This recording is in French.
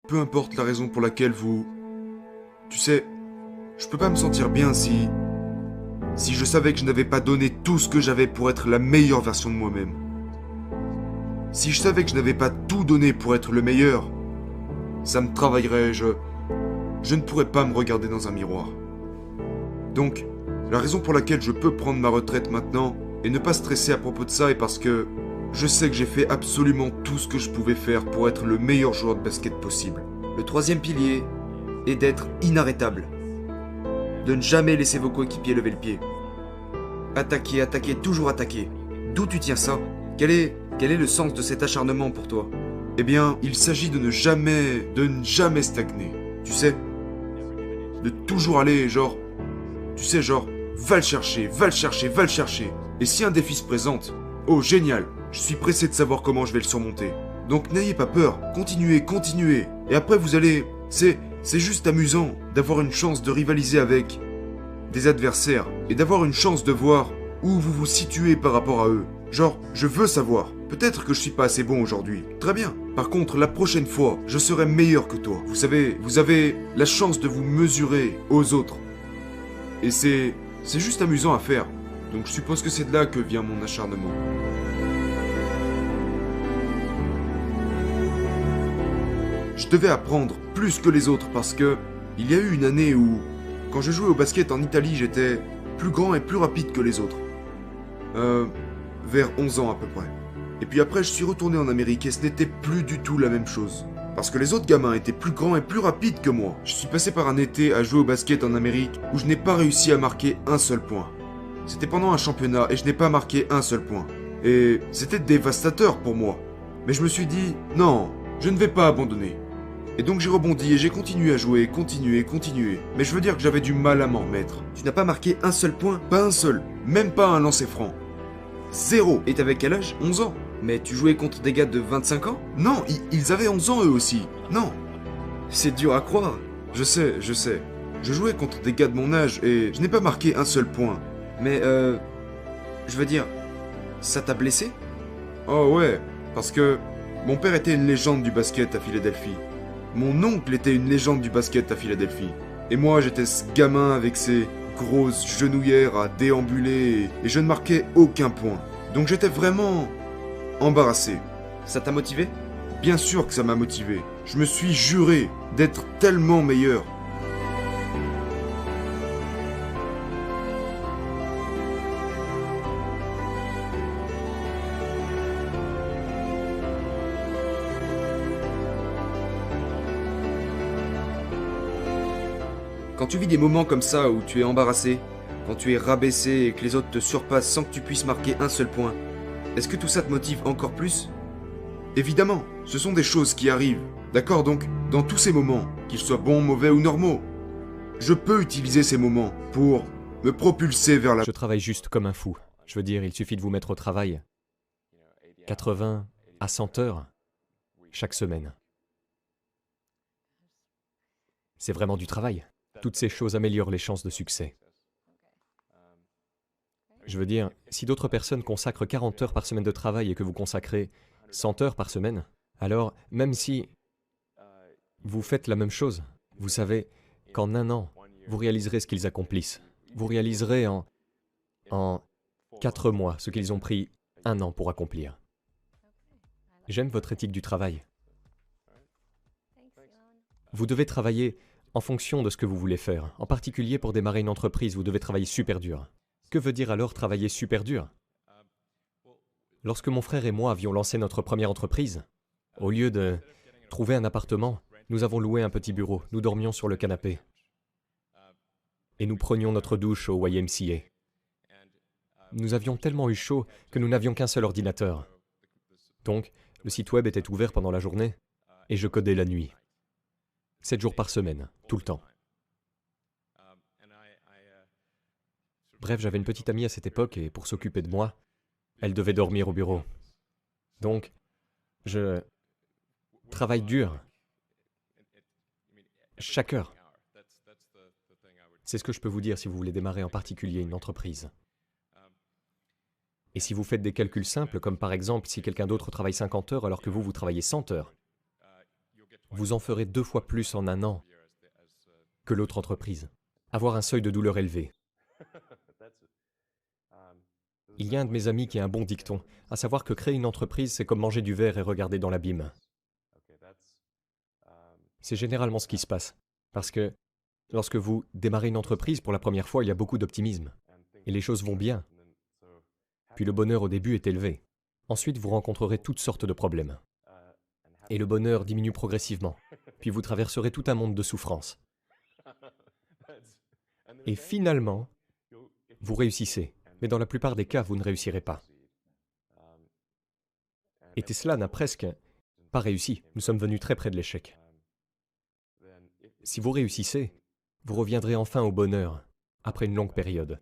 peu importe la raison pour laquelle vous... Tu sais, je peux pas me sentir bien si je savais que je n'avais pas donné tout ce que j'avais pour être la meilleure version de moi-même. Si je savais que je n'avais pas tout donné pour être le meilleur, ça me travaillerait, je ne pourrais pas me regarder dans un miroir. Donc, la raison pour laquelle je peux prendre ma retraite maintenant et ne pas stresser à propos de ça est parce que je sais que j'ai fait absolument tout ce que je pouvais faire pour être le meilleur joueur de basket possible. Le troisième pilier est d'être inarrêtable. De ne jamais laisser vos coéquipiers lever le pied. Attaquer, attaquer, toujours attaquer. D'où tu tiens ça? Quel est le sens de cet acharnement pour toi? Eh bien, il s'agit de ne jamais stagner. Tu sais? De toujours aller, genre, va le chercher, va le chercher, va le chercher. Et si un défi se présente, oh génial, je suis pressé de savoir comment je vais le surmonter. Donc n'ayez pas peur, continuez, continuez. Et après vous allez... C'est juste amusant d'avoir une chance de rivaliser avec des adversaires et d'avoir une chance de voir où vous vous situez par rapport à eux. Genre, je veux savoir. Peut-être que je suis pas assez bon aujourd'hui. Très bien. Par contre, la prochaine fois, je serai meilleur que toi. Vous savez, vous avez la chance de vous mesurer aux autres. Et c'est juste amusant à faire. Donc je suppose que c'est de là que vient mon acharnement. Je devais apprendre plus que les autres parce que il y a eu une année où, quand je jouais au basket en Italie, j'étais plus grand et plus rapide que les autres. Vers 11 ans à peu près. Et puis après, je suis retourné en Amérique et ce n'était plus du tout la même chose. Parce que les autres gamins étaient plus grands et plus rapides que moi. Je suis passé par un été à jouer au basket en Amérique où je n'ai pas réussi à marquer un seul point. C'était pendant un championnat et je n'ai pas marqué un seul point. Et c'était dévastateur pour moi. Mais je me suis dit, non, je ne vais pas abandonner. Et donc j'ai rebondi et j'ai continué à jouer, continué. Mais je veux dire que j'avais du mal à m'en remettre. Tu n'as pas marqué un seul point? Pas un seul, même pas un lancer franc. Zéro. Et t'avais quel âge? 11 ans. Mais tu jouais contre des gars de 25 ans? Non, ils avaient 11 ans eux aussi. Non. C'est dur à croire. Je sais. Je jouais contre des gars de mon âge et je n'ai pas marqué un seul point. Mais je veux dire, ça t'a blessé? Oh ouais, parce que mon père était une légende du basket à Philadelphie. Mon oncle était une légende du basket à Philadelphie. Et moi, j'étais ce gamin avec ses grosses genouillères à déambuler et je ne marquais aucun point. Donc j'étais vraiment embarrassé. Ça t'a motivé? Bien sûr que ça m'a motivé. Je me suis juré d'être tellement meilleur. Quand tu vis des moments comme ça où tu es embarrassé, quand tu es rabaissé et que les autres te surpassent sans que tu puisses marquer un seul point, est-ce que tout ça te motive encore plus? Évidemment, ce sont des choses qui arrivent. D'accord, donc, dans tous ces moments, qu'ils soient bons, mauvais ou normaux, je peux utiliser ces moments pour me propulser vers la... Je travaille juste comme un fou. Je veux dire, il suffit de vous mettre au travail. 80 à 100 heures chaque semaine. C'est vraiment du travail. Toutes ces choses améliorent les chances de succès. Je veux dire, si d'autres personnes consacrent 40 heures par semaine de travail et que vous consacrez 100 heures par semaine, alors même si vous faites la même chose, vous savez qu'en un an, vous réaliserez ce qu'ils accomplissent. Vous réaliserez en 4 mois ce qu'ils ont pris un an pour accomplir. J'aime votre éthique du travail. Vous devez travailler en fonction de ce que vous voulez faire. En particulier pour démarrer une entreprise, vous devez travailler super dur. Que veut dire alors travailler super dur? Lorsque mon frère et moi avions lancé notre première entreprise, au lieu de trouver un appartement, nous avons loué un petit bureau, nous dormions sur le canapé. Et nous prenions notre douche au YMCA. Nous avions tellement eu chaud que nous n'avions qu'un seul ordinateur. Donc, le site web était ouvert pendant la journée et je codais la nuit. 7 jours par semaine, tout le temps. Bref, j'avais une petite amie à cette époque et pour s'occuper de moi, elle devait dormir au bureau. Donc, je travaille dur. Chaque heure. C'est ce que je peux vous dire si vous voulez démarrer en particulier une entreprise. Et si vous faites des calculs simples, comme par exemple si quelqu'un d'autre travaille 50 heures alors que vous travaillez 100 heures, vous en ferez 2 fois plus en un an que l'autre entreprise. Avoir un seuil de douleur élevé. Il y a un de mes amis qui a un bon dicton, à savoir que créer une entreprise, c'est comme manger du verre et regarder dans l'abîme. C'est généralement ce qui se passe. Parce que lorsque vous démarrez une entreprise pour la première fois, il y a beaucoup d'optimisme. Et les choses vont bien. Puis le bonheur au début est élevé. Ensuite, vous rencontrerez toutes sortes de problèmes. Et le bonheur diminue progressivement. Puis vous traverserez tout un monde de souffrances. Et finalement, vous réussissez. Mais dans la plupart des cas, vous ne réussirez pas. Et Tesla n'a presque pas réussi. Nous sommes venus très près de l'échec. Si vous réussissez, vous reviendrez enfin au bonheur après une longue période.